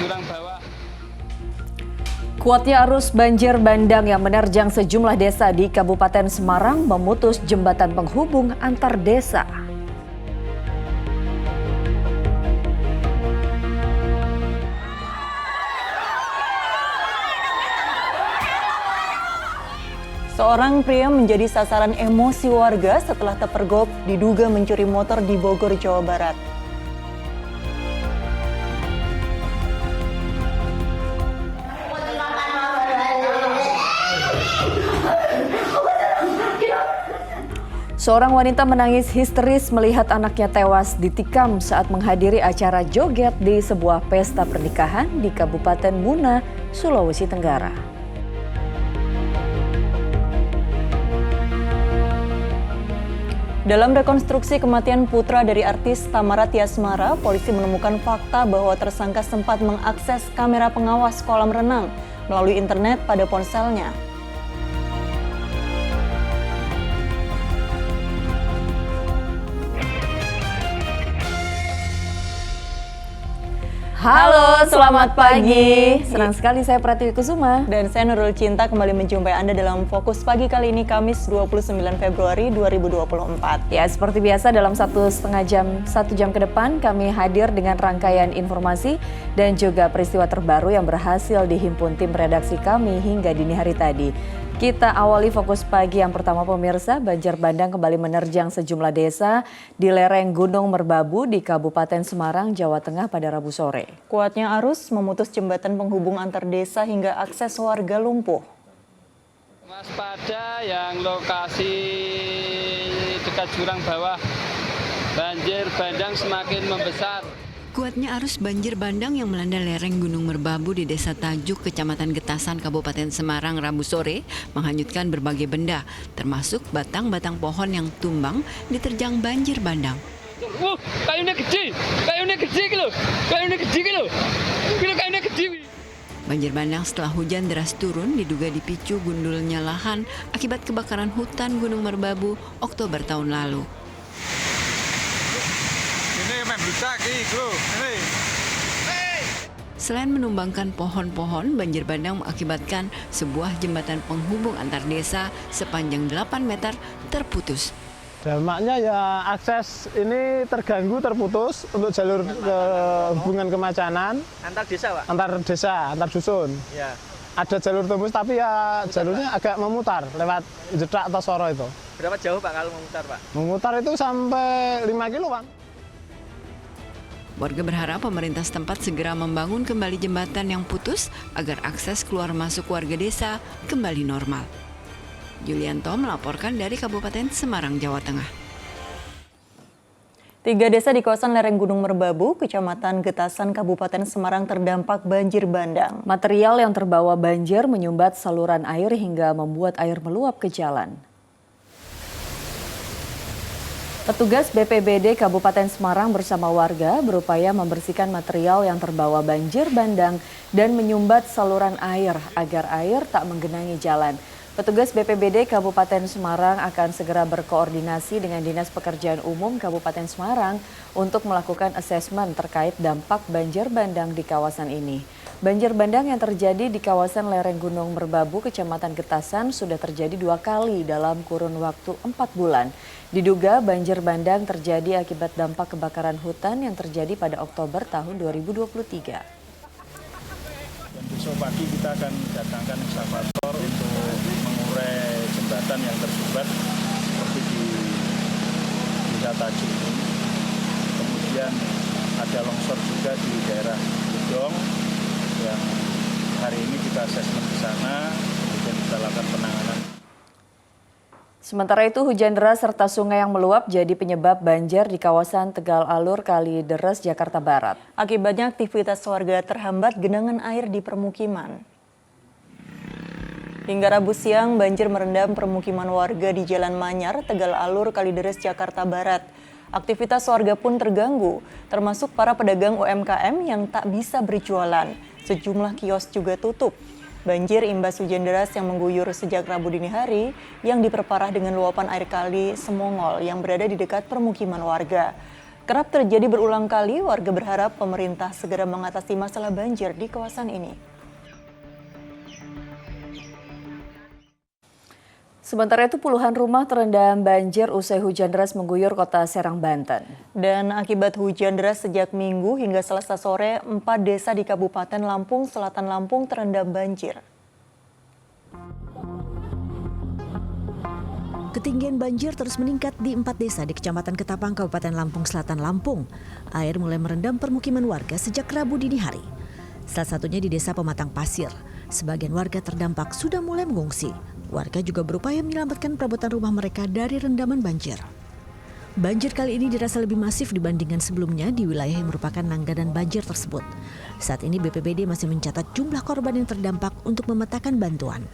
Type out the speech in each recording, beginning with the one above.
jurang bawah. Kuatnya arus banjir bandang yang menerjang sejumlah desa di Kabupaten Semarang memutus jembatan penghubung antar desa. Seorang pria menjadi sasaran emosi warga setelah terpergok diduga mencuri motor di Bogor, Jawa Barat. Seorang wanita menangis histeris melihat anaknya tewas ditikam saat menghadiri acara joget di sebuah pesta pernikahan di Kabupaten Muna, Sulawesi Tenggara. Dalam rekonstruksi kematian putra dari artis Tamara Tiasmara, polisi menemukan fakta bahwa tersangka sempat mengakses kamera pengawas kolam renang melalui internet pada ponselnya. Halo, selamat pagi. Senang sekali saya Pratiwi Kusuma. Dan saya Nurul Cinta kembali menjumpai Anda dalam Fokus Pagi kali ini Kamis 29 Februari 2024. Ya, seperti biasa dalam satu jam ke depan kami hadir dengan rangkaian informasi dan juga peristiwa terbaru yang berhasil dihimpun tim redaksi kami hingga dini hari tadi. Kita awali Fokus Pagi yang pertama pemirsa, banjir bandang kembali menerjang sejumlah desa di lereng Gunung Merbabu di Kabupaten Semarang, Jawa Tengah pada Rabu sore. Kuatnya arus memutus jembatan penghubung antar desa hingga akses warga lumpuh. Waspada yang lokasi dekat jurang bawah, banjir bandang semakin membesar. Kuatnya arus banjir bandang yang melanda lereng Gunung Merbabu di Desa Tajuk, Kecamatan Getasan, Kabupaten Semarang, Rabu sore menghanyutkan berbagai benda, termasuk batang-batang pohon yang tumbang diterjang banjir bandang. Kayunya gede gitu, kayunya gede. Banjir bandang setelah hujan deras turun diduga dipicu gundulnya lahan akibat kebakaran hutan Gunung Merbabu Oktober tahun lalu. Selain menumbangkan pohon-pohon, banjir bandang mengakibatkan sebuah jembatan penghubung antar desa sepanjang 8 meter terputus. Dampaknya ya akses ini terganggu, terputus untuk jalur hubungan kemacanan. Antar desa, Pak? Antar desa, antar dusun. Ya. Ada jalur tembus tapi ya jalurnya agak memutar lewat Jedak atau Soro itu. Berapa jauh, Pak, kalau memutar, Pak? Memutar itu sampai 5 kilo, Pak. Warga berharap pemerintah setempat segera membangun kembali jembatan yang putus agar akses keluar masuk warga desa kembali normal. Julianto melaporkan dari Kabupaten Semarang, Jawa Tengah. 3 desa di kawasan lereng Gunung Merbabu, Kecamatan Getasan, Kabupaten Semarang terdampak banjir bandang. Material yang terbawa banjir menyumbat saluran air hingga membuat air meluap ke jalan. Petugas BPBD Kabupaten Semarang bersama warga berupaya membersihkan material yang terbawa banjir bandang dan menyumbat saluran air agar air tak menggenangi jalan. Petugas BPBD Kabupaten Semarang akan segera berkoordinasi dengan Dinas Pekerjaan Umum Kabupaten Semarang untuk melakukan asesmen terkait dampak banjir bandang di kawasan ini. Banjir bandang yang terjadi di kawasan lereng Gunung Merbabu, Kecamatan Getasan sudah terjadi 2 kali dalam kurun waktu 4 bulan. Diduga banjir bandang terjadi akibat dampak kebakaran hutan yang terjadi pada Oktober tahun 2023. Dan besok pagi kita akan datangkan ekskavator untuk mengurai jembatan yang tersumbat seperti di Desa Tajuk ini. Kemudian ada longsor juga di daerah Gudong yang hari ini kita asesmen di sana, kemudian kita lakukan penanganan. Sementara itu hujan deras serta sungai yang meluap jadi penyebab banjir di kawasan Tegal Alur, Kalideres, Jakarta Barat. Akibatnya aktivitas warga terhambat genangan air di permukiman. Hingga Rabu siang banjir merendam permukiman warga di Jalan Manyar, Tegal Alur, Kalideres, Jakarta Barat. Aktivitas warga pun terganggu, termasuk para pedagang UMKM yang tak bisa berjualan. Sejumlah kios juga tutup. Banjir imbas hujan deras yang mengguyur sejak Rabu dini hari yang diperparah dengan luapan air kali Semongol yang berada di dekat permukiman warga. Kerap terjadi berulang kali, warga berharap pemerintah segera mengatasi masalah banjir di kawasan ini. Sementara itu puluhan rumah terendam banjir usai hujan deras mengguyur kota Serang, Banten. Dan akibat hujan deras sejak Minggu hingga Selasa sore, 4 desa di Kabupaten Lampung, Selatan Lampung terendam banjir. Ketinggian banjir terus meningkat di 4 desa di Kecamatan Ketapang, Kabupaten Lampung Selatan, Lampung. Air mulai merendam permukiman warga sejak Rabu dini hari. Salah satunya di Desa Pematang Pasir. Sebagian warga terdampak sudah mulai mengungsi. Warga juga berupaya menyelamatkan perabotan rumah mereka dari rendaman banjir. Banjir kali ini dirasa lebih masif dibandingkan sebelumnya di wilayah yang merupakan langganan banjir tersebut. Saat ini BPBD masih mencatat jumlah korban yang terdampak untuk memetakan bantuan.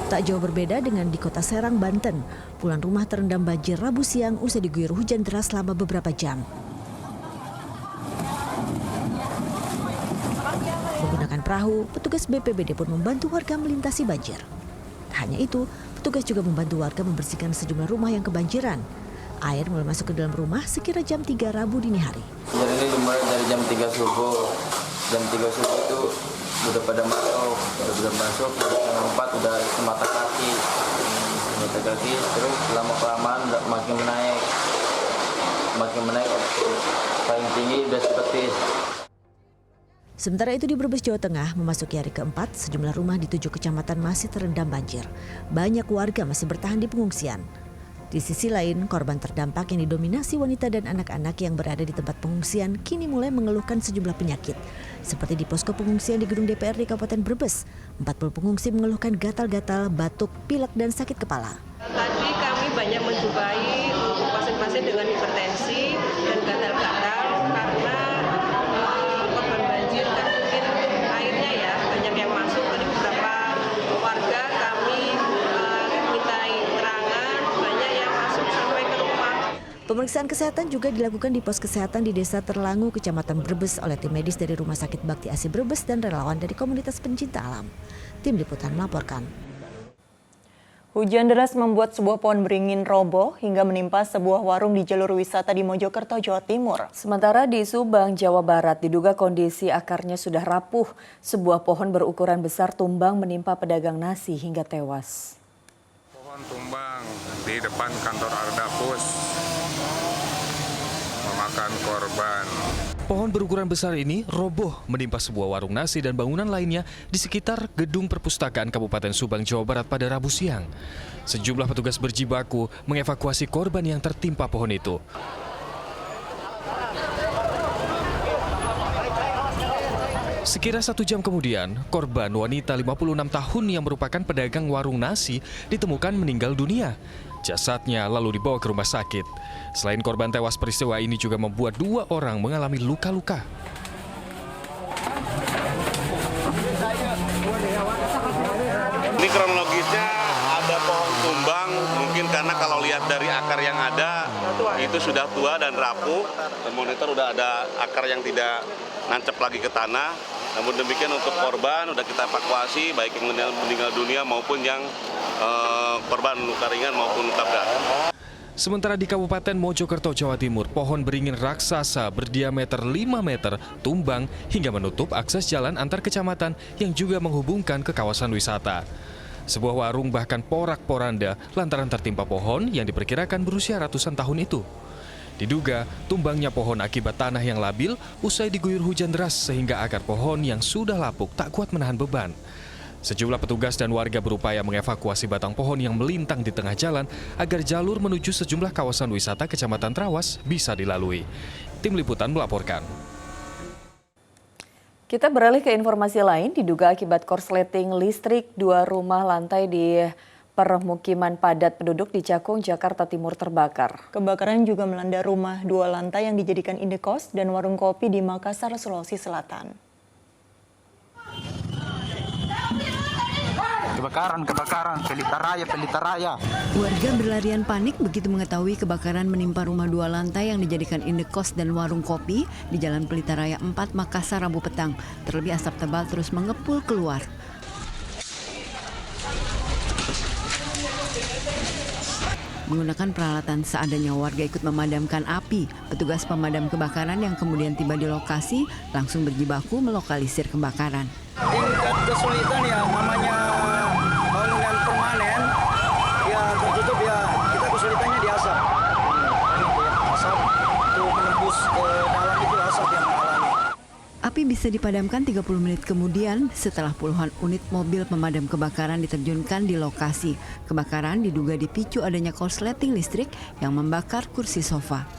Tak jauh berbeda dengan di kota Serang, Banten. Puluhan rumah terendam banjir Rabu siang usai diguyur hujan deras selama beberapa jam. Menggunakan perahu, petugas BPBD pun membantu warga melintasi banjir. Tak hanya itu, petugas juga membantu warga membersihkan sejumlah rumah yang kebanjiran. Air mulai masuk ke dalam rumah sekira jam 3 Rabu dini hari. Jadi ini dimulai dari jam 3 subuh. Jam 3 subuh itu udah pada masuk, jam 4 udah semata kaki, terus lama-kelamaan makin menaik, paling tinggi udah seperti. Sementara itu di Brebes, Jawa Tengah, memasuki hari keempat, sejumlah rumah di 7 kecamatan masih terendam banjir. Banyak warga masih bertahan di pengungsian. Di sisi lain, korban terdampak yang didominasi wanita dan anak-anak yang berada di tempat pengungsian kini mulai mengeluhkan sejumlah penyakit. Seperti di posko pengungsian di Gedung DPRD Kabupaten Brebes, 40 pengungsi mengeluhkan gatal-gatal, batuk, pilek, dan sakit kepala. Tadi kami banyak menjumpai pasien-pasien dengan hipertensi dan gatal-gatal karena korban banjir kan mungkin airnya ya banyak yang masuk. Dari beberapa warga kami mintai keterangan banyak yang masuk sampai ke rumah. Pemeriksaan kesehatan juga dilakukan di pos kesehatan di Desa Terlangu, Kecamatan Brebes oleh tim medis dari Rumah Sakit Bakti Asi Brebes dan relawan dari komunitas pencinta alam. Tim Liputan melaporkan. Hujan deras membuat sebuah pohon beringin roboh hingga menimpa sebuah warung di jalur wisata di Mojokerto, Jawa Timur. Sementara di Subang, Jawa Barat, diduga kondisi akarnya sudah rapuh. Sebuah pohon berukuran besar tumbang menimpa pedagang nasi hingga tewas. Pohon tumbang di depan kantor Ardapus, memakan korban. Pohon berukuran besar ini roboh menimpa sebuah warung nasi dan bangunan lainnya di sekitar Gedung Perpustakaan Kabupaten Subang, Jawa Barat pada Rabu siang. Sejumlah petugas berjibaku mengevakuasi korban yang tertimpa pohon itu. Sekira 1 jam kemudian, korban wanita 56 tahun yang merupakan pedagang warung nasi ditemukan meninggal dunia. Jasadnya lalu dibawa ke rumah sakit. Selain korban tewas, peristiwa ini juga membuat 2 orang mengalami luka-luka. Ini kronologisnya ada pohon tumbang, mungkin karena kalau lihat dari akar yang ada, itu sudah tua dan rapuh. Monitor udah ada akar yang tidak nancep lagi ke tanah. Namun demikian untuk korban udah kita evakuasi, baik yang meninggal dunia maupun yang korban luka ringan maupun luka berat. Sementara di Kabupaten Mojokerto, Jawa Timur, pohon beringin raksasa berdiameter 5 meter tumbang hingga menutup akses jalan antar kecamatan yang juga menghubungkan ke kawasan wisata. Sebuah warung bahkan porak-poranda lantaran tertimpa pohon yang diperkirakan berusia ratusan tahun itu. Diduga tumbangnya pohon akibat tanah yang labil usai diguyur hujan deras sehingga akar pohon yang sudah lapuk tak kuat menahan beban. Sejumlah petugas dan warga berupaya mengevakuasi batang pohon yang melintang di tengah jalan agar jalur menuju sejumlah kawasan wisata Kecamatan Trawas bisa dilalui. Tim Liputan melaporkan. Kita beralih ke informasi lain, diduga akibat korsleting listrik 2 rumah lantai di permukiman padat penduduk di Cakung, Jakarta Timur terbakar. Kebakaran juga melanda rumah 2 lantai yang dijadikan indekos dan warung kopi di Makassar, Sulawesi Selatan. Kebakaran, Pelita Raya. Warga berlarian panik begitu mengetahui kebakaran menimpa rumah 2 lantai yang dijadikan indekos dan warung kopi di Jalan Pelita Raya 4, Makassar, Rabu petang. Terlebih asap tebal terus mengepul keluar. Menggunakan peralatan seadanya, warga ikut memadamkan api. Petugas pemadam kebakaran yang kemudian tiba di lokasi langsung berjibaku melokalisir kebakaran. Tingkat kesulitan ya, namanya bangunan permanen, ya tertutup ya, kita kesulitannya di asap. Asap itu menembus ke dalam, itu asap yang mengalami. Api bisa dipadamkan 30 menit kemudian setelah puluhan unit mobil pemadam kebakaran diterjunkan di lokasi. Kebakaran diduga dipicu adanya korsleting listrik yang membakar kursi sofa.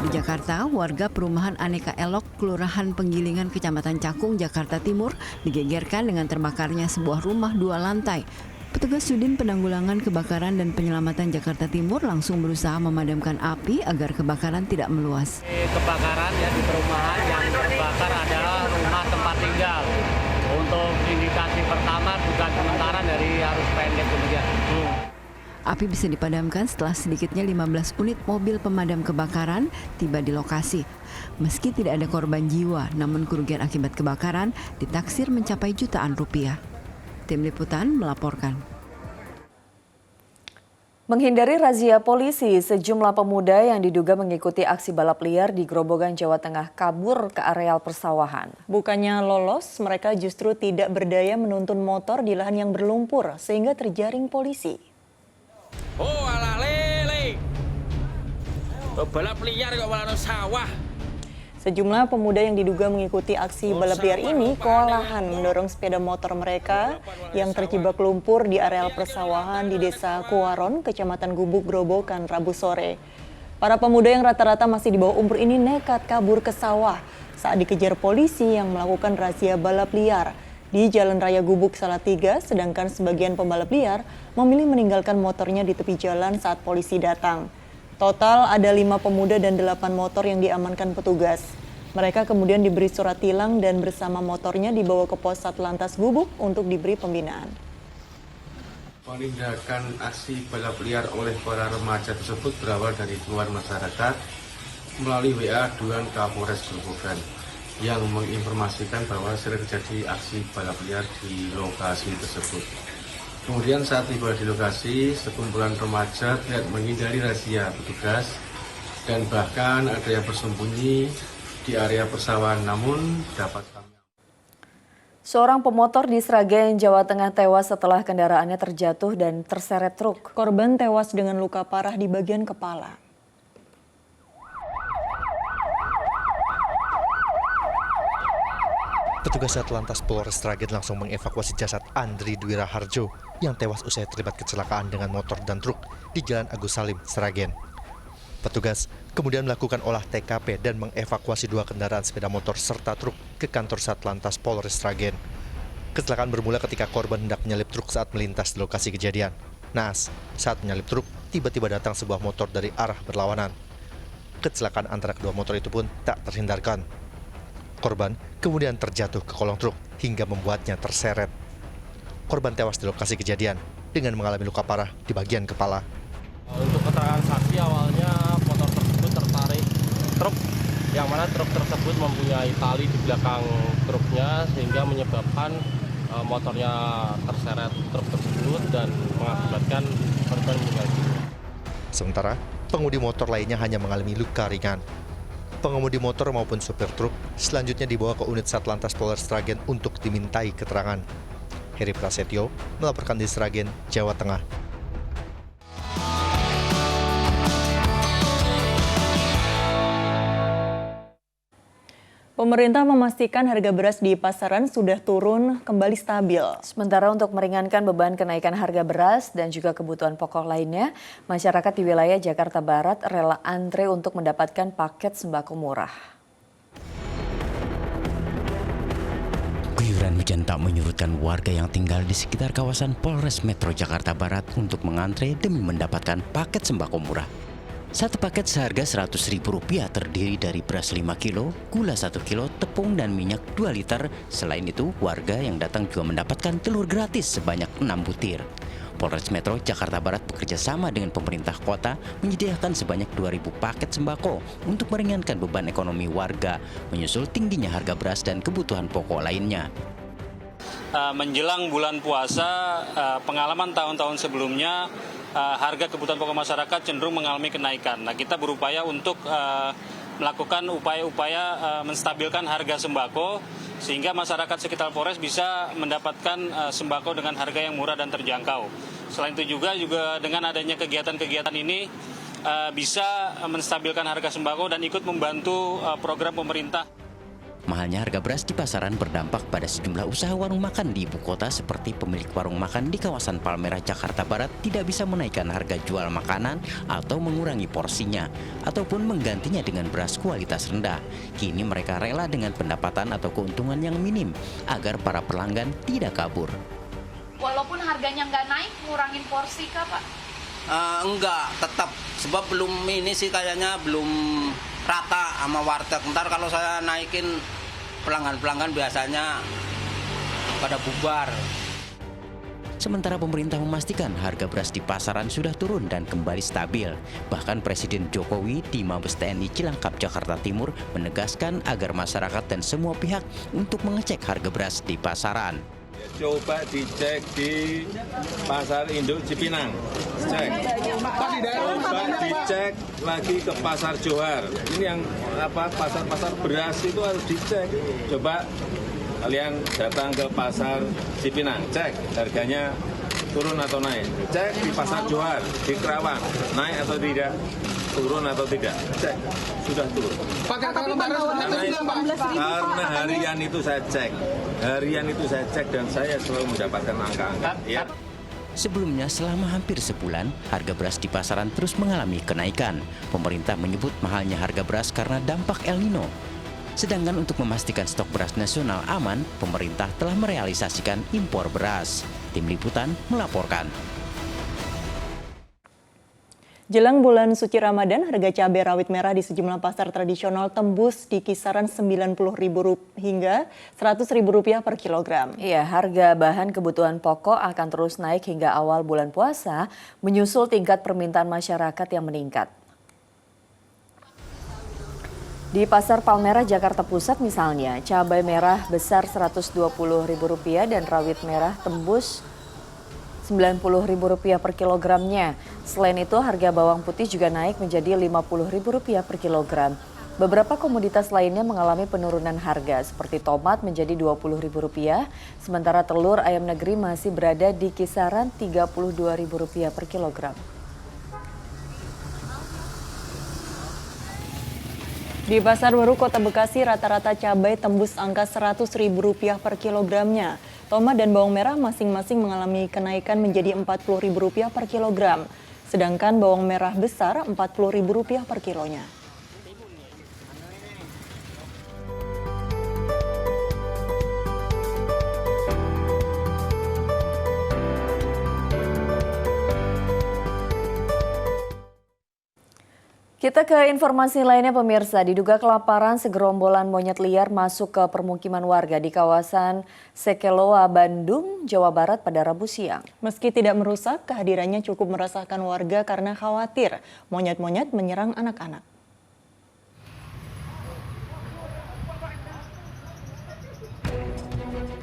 Di Jakarta, warga perumahan Aneka Elok, Kelurahan Penggilingan, Kecamatan Cakung, Jakarta Timur, digegerkan dengan terbakarnya sebuah rumah 2 lantai. Petugas Sudin Penanggulangan Kebakaran dan Penyelamatan Jakarta Timur langsung berusaha memadamkan api agar kebakaran tidak meluas. Kebakaran ya di perumahan yang terbakar adalah rumah tempat tinggal. Untuk indikasi pertama dugaan sementara dari arus pendek kemudian. Api bisa dipadamkan setelah sedikitnya 15 unit mobil pemadam kebakaran tiba di lokasi. Meski tidak ada korban jiwa, namun kerugian akibat kebakaran ditaksir mencapai jutaan rupiah. Tim Liputan melaporkan. Menghindari razia polisi, sejumlah pemuda yang diduga mengikuti aksi balap liar di Grobogan, Jawa Tengah kabur ke areal persawahan. Bukannya lolos, mereka justru tidak berdaya menuntun motor di lahan yang berlumpur sehingga terjaring polisi. Oh alah lele, balap liar kok malah sawah. Sejumlah pemuda yang diduga mengikuti aksi balap liar ini kewalahan mendorong sepeda motor mereka yang terjebak lumpur di areal persawahan di Desa Kuaron, Kecamatan Gubuk, Grobogan, Rabu sore. Para pemuda yang rata-rata masih di bawah umur ini nekat kabur ke sawah saat dikejar polisi yang melakukan razia balap liar di Jalan Raya Gubuk Salatiga, sedangkan sebagian pembalap liar memilih meninggalkan motornya di tepi jalan saat polisi datang. Total ada 5 pemuda dan 8 motor yang diamankan petugas. Mereka kemudian diberi surat tilang dan bersama motornya dibawa ke pos Satlantas Gubuk untuk diberi pembinaan. Penindakan aksi balap liar oleh para remaja tersebut berawal dari keluhan masyarakat melalui WA aduan Kapolres Grobogan yang menginformasikan bahwa sering terjadi aksi balap liar di lokasi tersebut. Kemudian saat tiba di lokasi, sekumpulan remaja terlihat menghindari razia petugas dan bahkan ada yang bersembunyi di area persawahan, namun dapat kami. Seorang pemotor di Sragen, Jawa Tengah tewas setelah kendaraannya terjatuh dan terseret truk. Korban tewas dengan luka parah di bagian kepala. Petugas Satlantas Polres Sragen langsung mengevakuasi jasad Andri Dwi Raharjo yang tewas usai terlibat kecelakaan dengan motor dan truk di Jalan Agus Salim, Sragen. Petugas kemudian melakukan olah TKP dan mengevakuasi 2 kendaraan sepeda motor serta truk ke kantor Satlantas Polres Sragen. Kecelakaan bermula ketika korban hendak menyalip truk saat melintas di lokasi kejadian. Naas, saat menyalip truk, tiba-tiba datang sebuah motor dari arah berlawanan. Kecelakaan antara kedua motor itu pun tak terhindarkan. Korban kemudian terjatuh ke kolong truk hingga membuatnya terseret. Korban tewas di lokasi kejadian dengan mengalami luka parah di bagian kepala. Untuk keterangan saksi awalnya motor tersebut tertarik truk, yang mana truk tersebut mempunyai tali di belakang truknya sehingga menyebabkan motornya terseret truk tersebut dan mengakibatkan korban meninggal dunia. Sementara pengemudi motor lainnya hanya mengalami luka ringan. Pengemudi motor maupun supir truk selanjutnya dibawa ke unit Satlantas Polres Sragen untuk dimintai keterangan. Heri Prasetyo melaporkan di Sragen, Jawa Tengah. Pemerintah memastikan harga beras di pasaran sudah turun kembali stabil. Sementara untuk meringankan beban kenaikan harga beras dan juga kebutuhan pokok lainnya, masyarakat di wilayah Jakarta Barat rela antre untuk mendapatkan paket sembako murah. Guyuran hujan tak menyurutkan warga yang tinggal di sekitar kawasan Polres Metro Jakarta Barat untuk mengantre demi mendapatkan paket sembako murah. Satu paket seharga Rp100.000 terdiri dari beras 5 kilo, gula 1 kilo, tepung dan minyak 2 liter. Selain itu, warga yang datang juga mendapatkan telur gratis sebanyak 6 butir. Polres Metro Jakarta Barat bekerja sama dengan pemerintah kota menyediakan sebanyak 2.000 paket sembako untuk meringankan beban ekonomi warga, menyusul tingginya harga beras dan kebutuhan pokok lainnya. menjelang bulan puasa, pengalaman tahun-tahun sebelumnya, harga kebutuhan pokok masyarakat cenderung mengalami kenaikan. Nah, kita berupaya untuk melakukan upaya-upaya menstabilkan harga sembako sehingga masyarakat sekitar Polres bisa mendapatkan sembako dengan harga yang murah dan terjangkau. Selain itu juga dengan adanya kegiatan-kegiatan ini bisa menstabilkan harga sembako dan ikut membantu program pemerintah. Mahalnya harga beras di pasaran berdampak pada sejumlah usaha warung makan di ibu kota seperti pemilik warung makan di kawasan Palmerah, Jakarta Barat tidak bisa menaikkan harga jual makanan atau mengurangi porsinya ataupun menggantinya dengan beras kualitas rendah. Kini mereka rela dengan pendapatan atau keuntungan yang minim agar para pelanggan tidak kabur. Walaupun harganya nggak naik, ngurangin porsi kah Pak? Enggak, tetap. Sebab belum ini sih kayaknya belum rata sama warteg. Ntar kalau saya naikin, pelanggan-pelanggan biasanya pada bubar. Sementara pemerintah memastikan harga beras di pasaran sudah turun dan kembali stabil. Bahkan Presiden Jokowi di Mabes TNI Cilangkap, Jakarta Timur menegaskan agar masyarakat dan semua pihak untuk mengecek harga beras di pasaran. Coba dicek di Pasar Induk Cipinang, cek. Coba dicek lagi ke Pasar Johar. Ini yang pasar-pasar beras itu harus dicek. Coba kalian datang ke Pasar Cipinang, cek harganya turun atau naik. Cek di Pasar Johar, di Kerawang, naik atau tidak, turun atau tidak. Cek, sudah turun. Karena harian itu saya cek. Harian itu saya cek dan saya selalu mendapatkan angka-angka. Ya. Sebelumnya selama hampir sebulan, harga beras di pasaran terus mengalami kenaikan. Pemerintah menyebut mahalnya harga beras karena dampak El Nino. Sedangkan untuk memastikan stok beras nasional aman, pemerintah telah merealisasikan impor beras. Tim Liputan melaporkan. Jelang bulan suci Ramadan, harga cabai rawit merah di sejumlah pasar tradisional tembus di kisaran Rp90.000 hingga Rp100.000 per kilogram. Iya, harga bahan kebutuhan pokok akan terus naik hingga awal bulan puasa, menyusul tingkat permintaan masyarakat yang meningkat. Di Pasar Palmerah, Jakarta Pusat misalnya, cabai merah besar Rp120.000 dan rawit merah tembus Rp90.000 per kilogramnya. Selain itu, harga bawang putih juga naik menjadi Rp50.000 per kilogram. Beberapa komoditas lainnya mengalami penurunan harga, seperti tomat menjadi Rp20.000, sementara telur ayam negeri masih berada di kisaran Rp32.000 per kilogram. Di Pasar Baru Kota Bekasi, rata-rata cabai tembus angka Rp100.000 per kilogramnya. Tomat dan bawang merah masing-masing mengalami kenaikan menjadi Rp40.000 per kilogram. Sedangkan bawang merah besar Rp40.000 per kilonya. Kita ke informasi lainnya pemirsa, diduga kelaparan segerombolan monyet liar masuk ke permukiman warga di kawasan Sekeloa, Bandung, Jawa Barat pada Rabu siang. Meski tidak merusak, kehadirannya cukup meresahkan warga karena khawatir monyet-monyet menyerang anak-anak.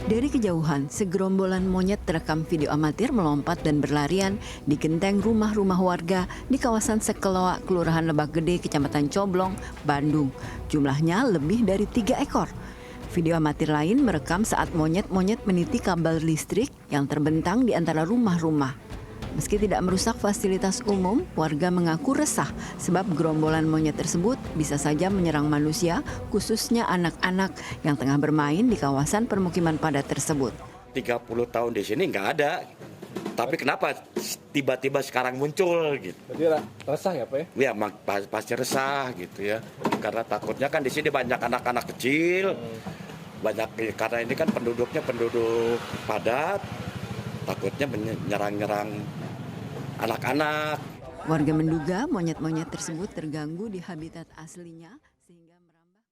Dari kejauhan, segerombolan monyet terekam video amatir melompat dan berlarian di genteng rumah-rumah warga di kawasan Sekeloa, Kelurahan Lebak Gede, Kecamatan Coblong, Bandung. Jumlahnya lebih dari 3 ekor. Video amatir lain merekam saat monyet-monyet meniti kabel listrik yang terbentang di antara rumah-rumah. Meski tidak merusak fasilitas umum, warga mengaku resah sebab gerombolan monyet tersebut bisa saja menyerang manusia, khususnya anak-anak yang tengah bermain di kawasan permukiman padat tersebut. 30 tahun di sini nggak ada, tapi kenapa tiba-tiba sekarang muncul gitu? Jadi resah ya Pak ya? Ya pasti resah gitu ya, karena takutnya kan di sini banyak anak-anak kecil, banyak karena ini kan penduduknya penduduk padat, takutnya menyerang-nyerang anak-anak. Warga menduga monyet-monyet tersebut terganggu di habitat aslinya sehingga merambah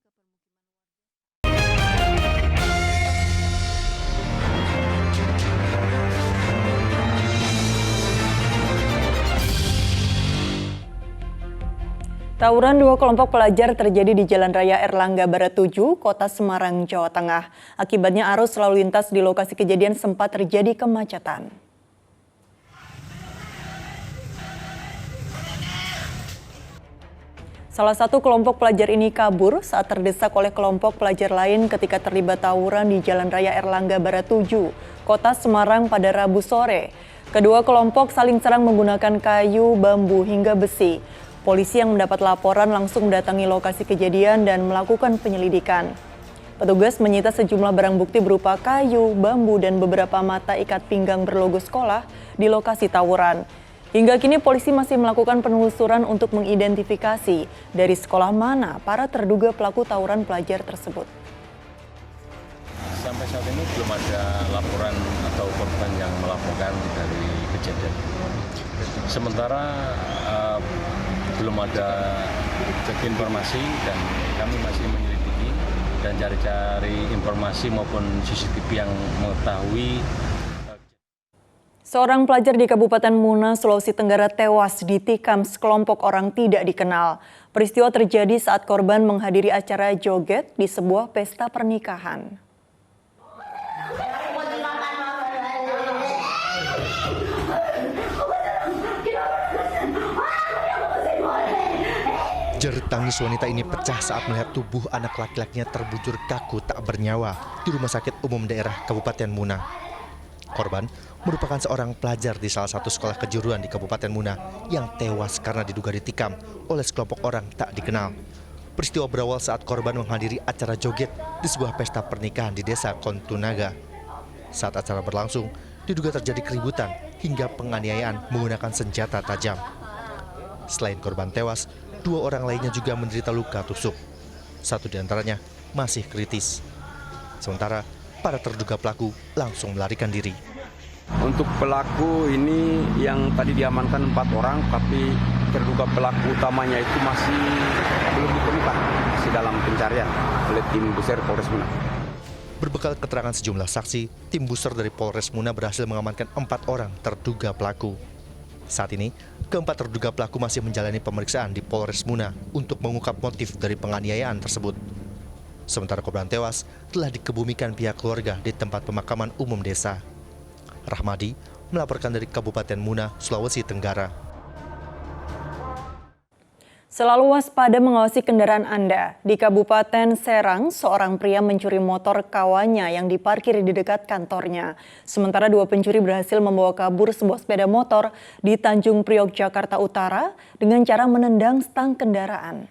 ke Tawuran dua kelompok pelajar terjadi di Jalan Raya Erlangga Barat 7, Kota Semarang, Jawa Tengah. Akibatnya arus lalu lintas di lokasi kejadian sempat terjadi kemacetan. Salah satu kelompok pelajar ini kabur saat terdesak oleh kelompok pelajar lain ketika terlibat tawuran di Jalan Raya Erlangga Barat 7, Kota Semarang pada Rabu sore. Kedua kelompok saling serang menggunakan kayu, bambu, hingga besi. Polisi yang mendapat laporan langsung mendatangi lokasi kejadian dan melakukan penyelidikan. Petugas menyita sejumlah barang bukti berupa kayu, bambu, dan beberapa mata ikat pinggang berlogo sekolah di lokasi tawuran. Hingga kini polisi masih melakukan penelusuran untuk mengidentifikasi dari sekolah mana para terduga pelaku tawuran pelajar tersebut. Sampai saat ini belum ada laporan atau korban yang melaporkan dari kejadian. Sementara belum ada informasi dan kami masih menyelidiki dan cari-cari informasi maupun CCTV yang mengetahui. Seorang pelajar di Kabupaten Muna, Sulawesi Tenggara tewas ditikam sekelompok orang tidak dikenal. Peristiwa terjadi saat korban menghadiri acara joget di sebuah pesta pernikahan. Jerit tangis wanita ini pecah saat melihat tubuh anak laki-lakinya terbujur kaku tak bernyawa di Rumah Sakit Umum Daerah Kabupaten Muna. Korban merupakan seorang pelajar di salah satu sekolah kejuruan di Kabupaten Muna yang tewas karena diduga ditikam oleh sekelompok orang tak dikenal. Peristiwa berawal saat korban menghadiri acara joget di sebuah pesta pernikahan di Desa Kontunaga. Saat acara berlangsung, diduga terjadi keributan hingga penganiayaan menggunakan senjata tajam. Selain korban tewas, 2 orang lainnya juga menderita luka tusuk. 1 diantaranya masih kritis. Sementara para terduga pelaku langsung melarikan diri. Untuk pelaku ini yang tadi diamankan 4 orang, tapi terduga pelaku utamanya itu masih belum ditemukan, masih dalam pencarian oleh tim Buser Polres Muna. Berbekal keterangan sejumlah saksi, tim Buser dari Polres Muna berhasil mengamankan 4 orang terduga pelaku. Saat ini, keempat terduga pelaku masih menjalani pemeriksaan di Polres Muna untuk mengungkap motif dari penganiayaan tersebut. Sementara korban tewas telah dikebumikan pihak keluarga di tempat pemakaman umum desa. Rahmadi melaporkan dari Kabupaten Muna, Sulawesi Tenggara. Selalu waspada mengawasi kendaraan Anda. Di Kabupaten Serang, seorang pria mencuri motor kawannya yang diparkir di dekat kantornya. Sementara 2 pencuri berhasil membawa kabur sebuah sepeda motor di Tanjung Priok, Jakarta Utara dengan cara menendang stang kendaraan.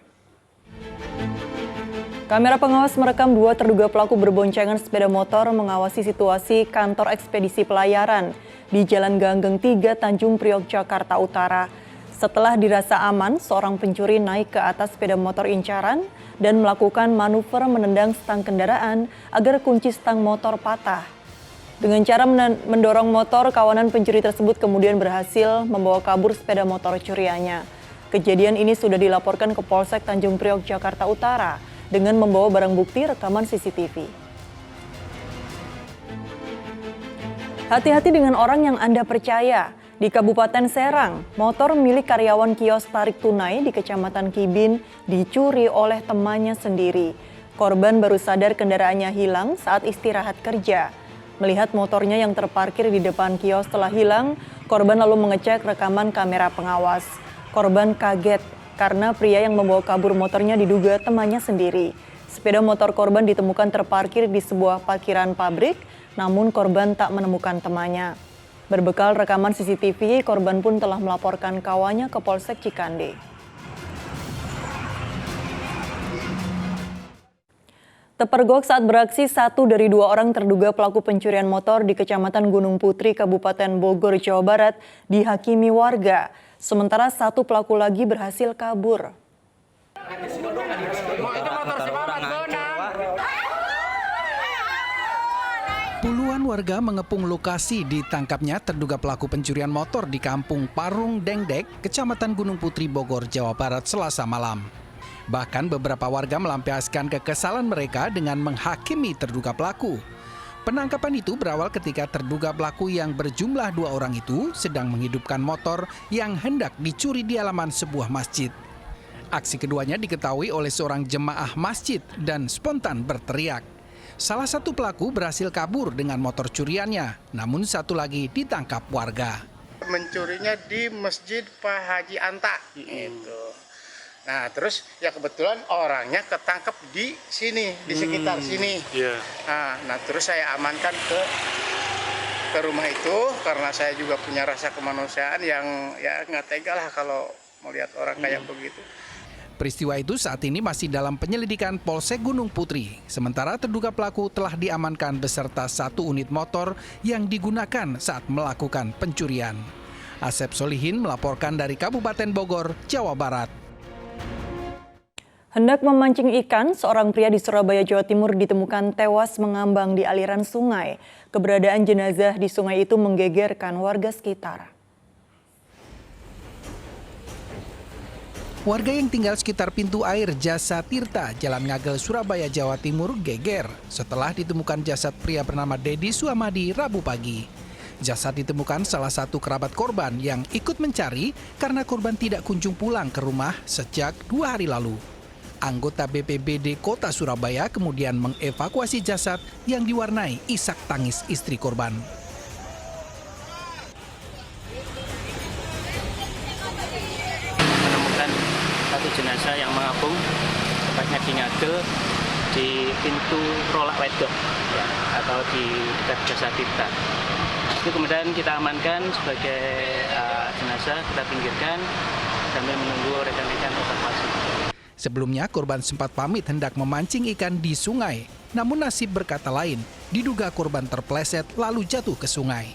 Kamera pengawas merekam 2 terduga pelaku berboncengan sepeda motor mengawasi situasi kantor ekspedisi pelayaran di Jalan Ganggeng 3, Tanjung Priok, Jakarta Utara. Setelah dirasa aman, seorang pencuri naik ke atas sepeda motor incaran dan melakukan manuver menendang stang kendaraan agar kunci stang motor patah. Dengan cara mendorong motor, kawanan pencuri tersebut kemudian berhasil membawa kabur sepeda motor curiannya. Kejadian ini sudah dilaporkan ke Polsek Tanjung Priok, Jakarta Utara dengan membawa barang bukti rekaman CCTV. Hati-hati dengan orang yang Anda percaya. Di Kabupaten Serang, motor milik karyawan kios tarik tunai di Kecamatan Kibin dicuri oleh temannya sendiri. Korban baru sadar kendaraannya hilang saat istirahat kerja. Melihat motornya yang terparkir di depan kios telah hilang, korban lalu mengecek rekaman kamera pengawas. Korban kaget karena pria yang membawa kabur motornya diduga temannya sendiri. Sepeda motor korban ditemukan terparkir di sebuah parkiran pabrik, namun korban tak menemukan temannya. Berbekal rekaman CCTV, korban pun telah melaporkan kawannya ke Polsek Cikande. Terpergok saat beraksi, 1 dari 2 orang terduga pelaku pencurian motor di Kecamatan Gunung Putri, Kabupaten Bogor, Jawa Barat dihakimi warga. Sementara 1 pelaku lagi berhasil kabur. Puluhan warga mengepung lokasi ditangkapnya terduga pelaku pencurian motor di Kampung Parung Dengdek, Kecamatan Gunung Putri, Bogor, Jawa Barat, Selasa malam. Bahkan beberapa warga melampiaskan kekesalan mereka dengan menghakimi terduga pelaku. Penangkapan itu berawal ketika terduga pelaku yang berjumlah 2 orang itu sedang menghidupkan motor yang hendak dicuri di halaman sebuah masjid. Aksi keduanya diketahui oleh seorang jemaah masjid dan spontan berteriak. Salah satu pelaku berhasil kabur dengan motor curiannya, namun satu lagi ditangkap warga. Mencurinya di Masjid Pak Haji Anta. Gitu. Nah, terus ya kebetulan orangnya ketangkep di sini, di sekitar sini. Yeah. Nah, terus saya amankan ke rumah itu karena saya juga punya rasa kemanusiaan yang ya nggak tega lah kalau melihat orang kayak begitu. Peristiwa itu saat ini masih dalam penyelidikan Polsek Gunung Putri. Sementara terduga pelaku telah diamankan beserta 1 unit motor yang digunakan saat melakukan pencurian. Asep Solihin melaporkan dari Kabupaten Bogor, Jawa Barat. Hendak memancing ikan, seorang pria di Surabaya, Jawa Timur ditemukan tewas mengambang di aliran sungai. Keberadaan jenazah di sungai itu menggegerkan warga sekitar. Warga yang tinggal sekitar pintu air Jasa Tirta, Jalan Ngagel, Surabaya, Jawa Timur geger setelah ditemukan jasad pria bernama Dedi Suamadi Rabu pagi. Jasad ditemukan salah satu kerabat korban yang ikut mencari karena korban tidak kunjung pulang ke rumah sejak 2 hari lalu. Anggota BPBD Kota Surabaya kemudian mengevakuasi jasad yang diwarnai isak tangis istri korban. Satu jenazah yang mengapung, tepatnya di Ngagel, di pintu Rolak Wedok ya, atau di dekat Jasa Tirta. Itu kemudian kita amankan sebagai jenazah, kita pinggirkan sambil menunggu rekan-rekan evakuasi. Sebelumnya korban sempat pamit hendak memancing ikan di sungai, namun nasib berkata lain, diduga korban terpleset lalu jatuh ke sungai.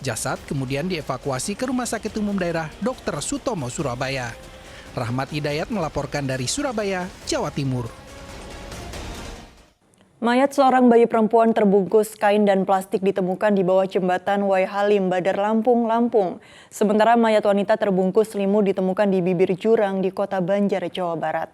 Jasad kemudian dievakuasi ke Rumah Sakit Umum Daerah Dr. Sutomo, Surabaya. Rahmat Hidayat melaporkan dari Surabaya, Jawa Timur. Mayat seorang bayi perempuan terbungkus kain dan plastik ditemukan di bawah jembatan Wai Halim, Badar Lampung, Lampung. Sementara mayat wanita terbungkus selimut ditemukan di bibir jurang di Kota Banjar, Jawa Barat.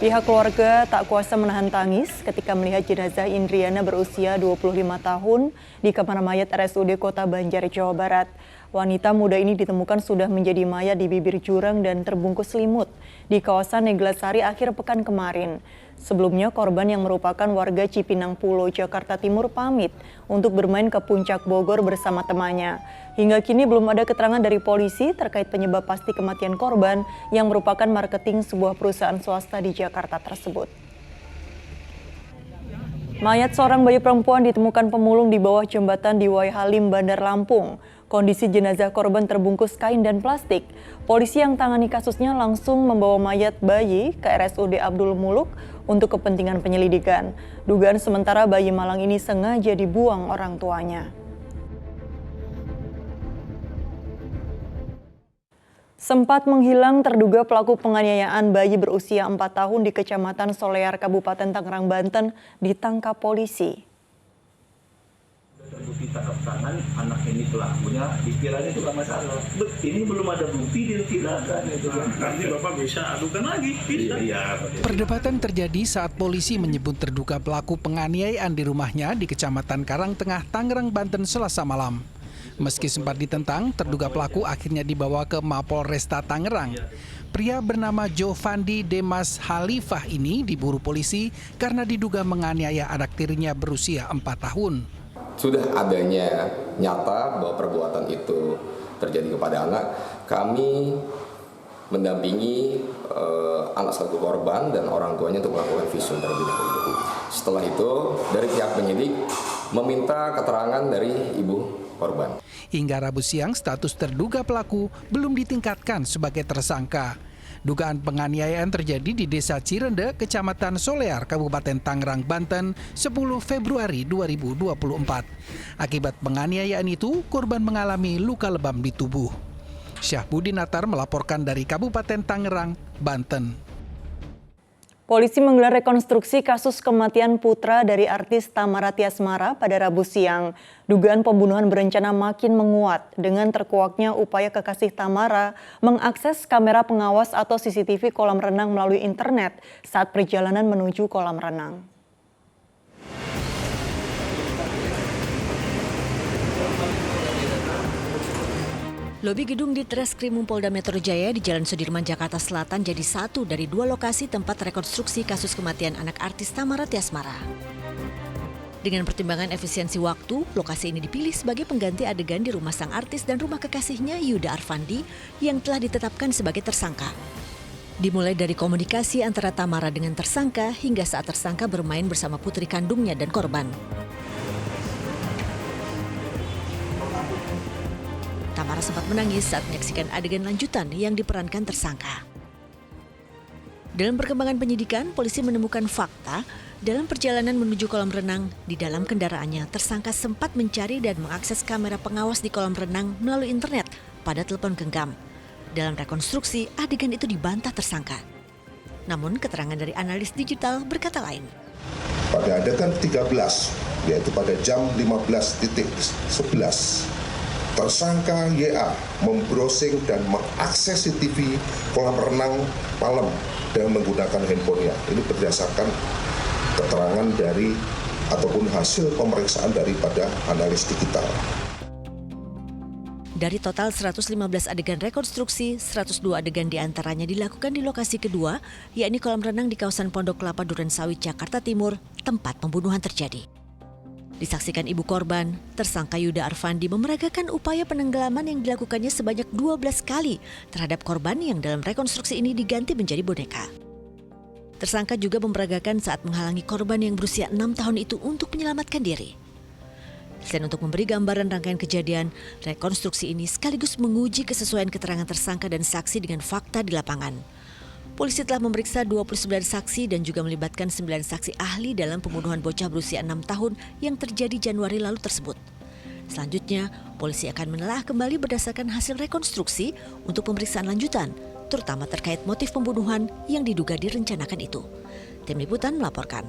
Pihak keluarga tak kuasa menahan tangis ketika melihat jenazah Indriana berusia 25 tahun di kamar mayat RSUD Kota Banjar, Jawa Barat. Wanita muda ini ditemukan sudah menjadi mayat di bibir jurang dan terbungkus selimut di kawasan Neglasari akhir pekan kemarin. Sebelumnya korban yang merupakan warga Cipinang Pulo, Jakarta Timur pamit untuk bermain ke Puncak Bogor bersama temannya. Hingga kini belum ada keterangan dari polisi terkait penyebab pasti kematian korban yang merupakan marketing sebuah perusahaan swasta di Jakarta tersebut. Mayat seorang bayi perempuan ditemukan pemulung di bawah jembatan di Wai Halim, Bandar Lampung. Kondisi jenazah korban terbungkus kain dan plastik. Polisi yang tangani kasusnya langsung membawa mayat bayi ke RSUD Abdul Muluk untuk kepentingan penyelidikan. Dugaan sementara bayi malang ini sengaja dibuang orang tuanya. Sempat menghilang terduga pelaku penganiayaan bayi berusia 4 tahun di Kecamatan Solear, Kabupaten Tangerang, Banten ditangkap polisi. Terbukti tangkap tangan anak ini pelakunya, dikiranya itu nggak masalah. Ini belum ada bukti ditilakan itu. Nanti Bapak bisa adukan lagi. Bisa. Iya. Perdebatan terjadi saat polisi menyebut terduga pelaku penganiayaan di rumahnya di Kecamatan Karangtengah, Tangerang, Banten Selasa malam. Meski sempat ditentang, terduga pelaku akhirnya dibawa ke Mapolresta Tangerang. Pria bernama Jovandi Demas Halifah ini diburu polisi karena diduga menganiaya anak tirinya berusia 4 tahun. Sudah adanya nyata bahwa perbuatan itu terjadi kepada anak, kami mendampingi anak satu korban dan orang tuanya untuk melakukan visum terlebih dahulu. Setelah itu, dari pihak penyidik meminta keterangan dari ibu korban. Hingga Rabu siang, status terduga pelaku belum ditingkatkan sebagai tersangka. Dugaan penganiayaan terjadi di Desa Cirende, Kecamatan Solear, Kabupaten Tangerang, Banten, 10 Februari 2024. Akibat penganiayaan itu, korban mengalami luka lebam di tubuh. Syahbudi Natar melaporkan dari Kabupaten Tangerang, Banten. Polisi menggelar rekonstruksi kasus kematian putra dari artis Tamara Tiasmara pada Rabu siang. Dugaan pembunuhan berencana makin menguat dengan terkuaknya upaya kekasih Tamara mengakses kamera pengawas atau CCTV kolam renang melalui internet saat perjalanan menuju kolam renang. Lobi gedung di Treskrimum Polda Metro Jaya di Jalan Sudirman, Jakarta Selatan jadi satu dari 2 lokasi tempat rekonstruksi kasus kematian anak artis Thamara Tiasmara. Dengan pertimbangan efisiensi waktu, lokasi ini dipilih sebagai pengganti adegan di rumah sang artis dan rumah kekasihnya Yuda Arfandi yang telah ditetapkan sebagai tersangka. Dimulai dari komunikasi antara Thamara dengan tersangka hingga saat tersangka bermain bersama putri kandungnya dan korban. Thamara sempat menangis saat menyaksikan adegan lanjutan yang diperankan tersangka. Dalam perkembangan penyidikan, polisi menemukan fakta dalam perjalanan menuju kolam renang. Di dalam kendaraannya, tersangka sempat mencari dan mengakses kamera pengawas di kolam renang melalui internet pada telepon genggam. Dalam rekonstruksi, adegan itu dibantah tersangka. Namun, keterangan dari analis digital berkata lain. Pada adegan 13, yaitu pada jam 15.11, tersangka YA membrowsing dan mengakses CCTV kolam renang malam dengan menggunakan handphonenya. Ini berdasarkan keterangan dari ataupun hasil pemeriksaan daripada analis digital. Dari total 115 adegan rekonstruksi, 102 adegan diantaranya dilakukan di lokasi kedua, yakni kolam renang di kawasan Pondok Kelapa Durensawit, Jakarta Timur, tempat pembunuhan terjadi. Disaksikan ibu korban, tersangka Yuda Arfandi memeragakan upaya penenggelaman yang dilakukannya sebanyak 12 kali terhadap korban yang dalam rekonstruksi ini diganti menjadi boneka. Tersangka juga memeragakan saat menghalangi korban yang berusia 6 tahun itu untuk menyelamatkan diri. Selain untuk memberi gambaran rangkaian kejadian, rekonstruksi ini sekaligus menguji kesesuaian keterangan tersangka dan saksi dengan fakta di lapangan. Polisi telah memeriksa 29 saksi dan juga melibatkan 9 saksi ahli dalam pembunuhan bocah berusia 6 tahun yang terjadi Januari lalu tersebut. Selanjutnya, polisi akan menelaah kembali berdasarkan hasil rekonstruksi untuk pemeriksaan lanjutan, terutama terkait motif pembunuhan yang diduga direncanakan itu. Tim Liputan melaporkan.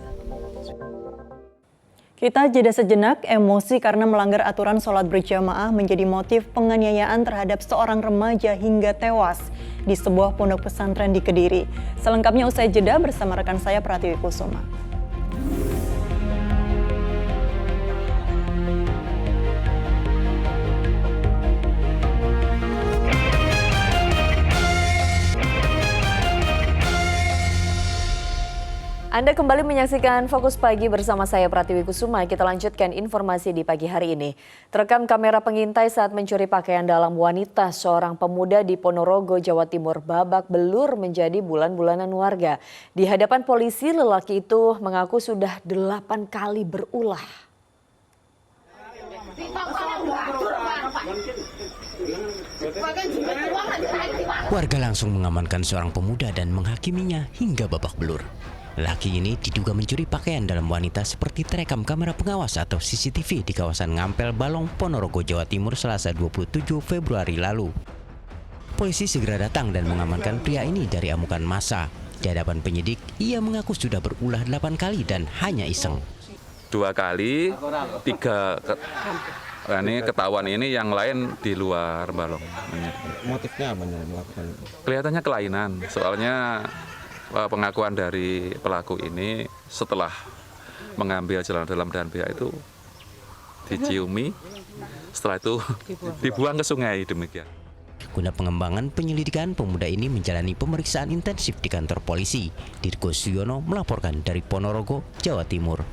Kita jeda sejenak. Emosi karena melanggar aturan sholat berjamaah menjadi motif penganiayaan terhadap seorang remaja hingga tewas di sebuah pondok pesantren di Kediri. Selengkapnya usai jeda bersama rekan saya Pratiwi Kusuma. Anda kembali menyaksikan Fokus Pagi bersama saya Pratiwi Kusuma. Kita lanjutkan informasi di pagi hari ini. Terekam kamera pengintai saat mencuri pakaian dalam wanita, seorang pemuda di Ponorogo, Jawa Timur babak belur menjadi bulan-bulanan warga. Di hadapan polisi, lelaki itu mengaku sudah 8 kali berulah. Warga langsung mengamankan seorang pemuda dan menghakiminya hingga babak belur. Laki ini diduga mencuri pakaian dalam wanita seperti terekam kamera pengawas atau CCTV di kawasan Ngampel, Balong, Ponorogo, Jawa Timur, Selasa 27 Februari lalu. Polisi segera datang dan mengamankan pria ini dari amukan massa. Di hadapan penyidik, ia mengaku sudah berulah 8 kali dan hanya iseng. 2 kali, 3 ini ketahuan ini, yang lain di luar Balong. Motifnya apa melakukan? Kelihatannya kelainan, soalnya pengakuan dari pelaku ini setelah mengambil celana dalam dan BH itu diciumi, setelah itu dibuang ke sungai, demikian. Guna pengembangan penyelidikan, pemuda ini menjalani pemeriksaan intensif di kantor polisi. Dirgo Suyono melaporkan dari Ponorogo, Jawa Timur.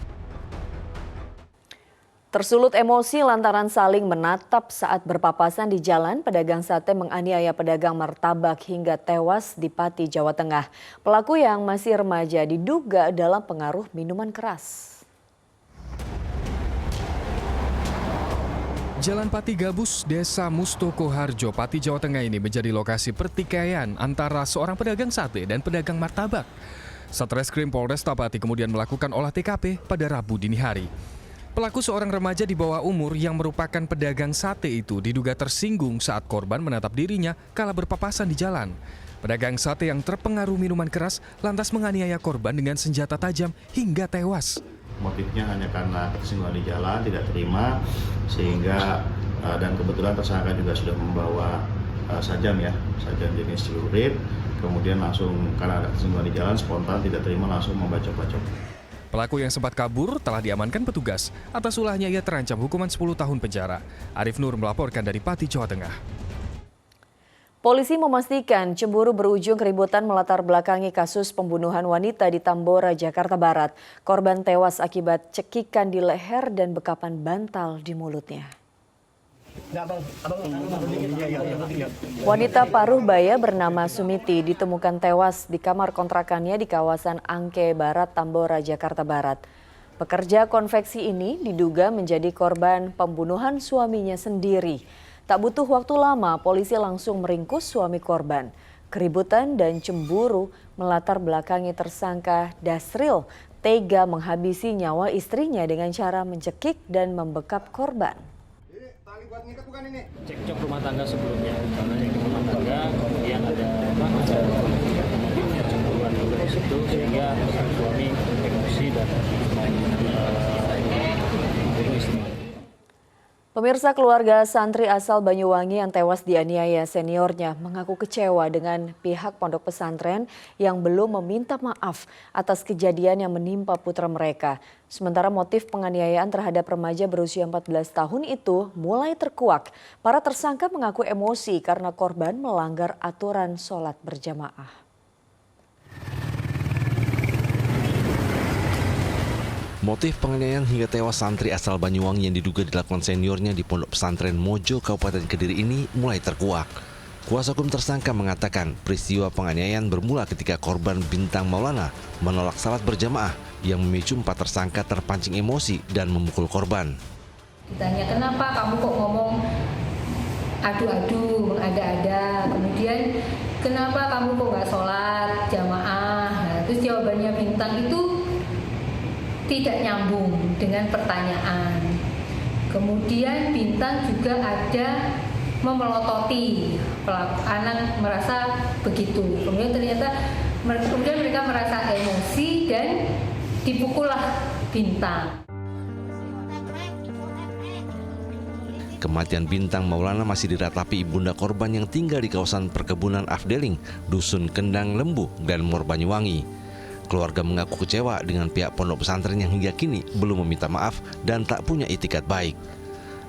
Tersulut emosi lantaran saling menatap saat berpapasan di jalan, pedagang sate menganiaya pedagang martabak hingga tewas di Pati, Jawa Tengah. Pelaku yang masih remaja diduga dalam pengaruh minuman keras. Jalan Pati Gabus, Desa Mustoko Harjo, Pati, Jawa Tengah ini menjadi lokasi pertikaian antara seorang pedagang sate dan pedagang martabak. Satreskrim Polresta Pati kemudian melakukan olah TKP pada Rabu dini hari. Pelaku seorang remaja di bawah umur yang merupakan pedagang sate itu diduga tersinggung saat korban menatap dirinya kala berpapasan di jalan. Pedagang sate yang terpengaruh minuman keras lantas menganiaya korban dengan senjata tajam hingga tewas. Motifnya hanya karena ketersinggungan di jalan, tidak terima, sehingga dan kebetulan tersangka juga sudah membawa sajam jenis celurit, kemudian langsung karena ada ketersinggungan di jalan, spontan tidak terima langsung membacok-bacok. Pelaku yang sempat kabur telah diamankan petugas. Atas ulahnya ia terancam hukuman 10 tahun penjara. Arif Nur melaporkan dari Pati, Jawa Tengah. Polisi memastikan cemburu berujung keributan melatar belakangi kasus pembunuhan wanita di Tambora, Jakarta Barat. Korban tewas akibat cekikan di leher dan bekapan bantal di mulutnya. Wanita paruh baya bernama Sumiti ditemukan tewas di kamar kontrakannya di kawasan Angke Barat, Tambora, Jakarta Barat. Pekerja konveksi ini diduga menjadi korban pembunuhan suaminya sendiri. Tak butuh waktu lama, polisi langsung meringkus suami korban. Keributan dan cemburu melatar belakangi tersangka Dasril tega menghabisi nyawa istrinya dengan cara mencekik dan membekap korban. Cekcok rumah tangga sebelumnya, karena yang rumah tangga kemudian ada cemburuan dari situ sehingga suami emosi dan istri. Pemirsa, keluarga santri asal Banyuwangi yang tewas dianiaya seniornya mengaku kecewa dengan pihak pondok pesantren yang belum meminta maaf atas kejadian yang menimpa putra mereka. Sementara motif penganiayaan terhadap remaja berusia 14 tahun itu mulai terkuak. Para tersangka mengaku emosi karena korban melanggar aturan sholat berjamaah. Motif penganiayaan hingga tewas santri asal Banyuwangi yang diduga dilakukan seniornya di Pondok Pesantren Mojo, Kabupaten Kediri ini mulai terkuak. Kuasa hukum tersangka mengatakan peristiwa penganiayaan bermula ketika korban Bintang Maulana menolak salat berjamaah yang memicu 4 tersangka terpancing emosi dan memukul korban. Ditanya kenapa kamu kok ngomong adu-adu, mengada-ada, kemudian kenapa kamu kok nggak sholat jamaah. Nah, terus jawabannya Bintang itu tidak nyambung dengan pertanyaan. Kemudian Bintang juga ada memelototi pelaku, anak merasa begitu. Kemudian ternyata mereka merasa emosi dan dipukullah Bintang. Kematian Bintang Maulana masih diratapi ibunda korban yang tinggal di kawasan perkebunan Afdeling, Dusun Kendang Lembu, dan Mor Banyuwangi. Keluarga mengaku kecewa dengan pihak pondok pesantren yang hingga kini belum meminta maaf dan tak punya itikat baik.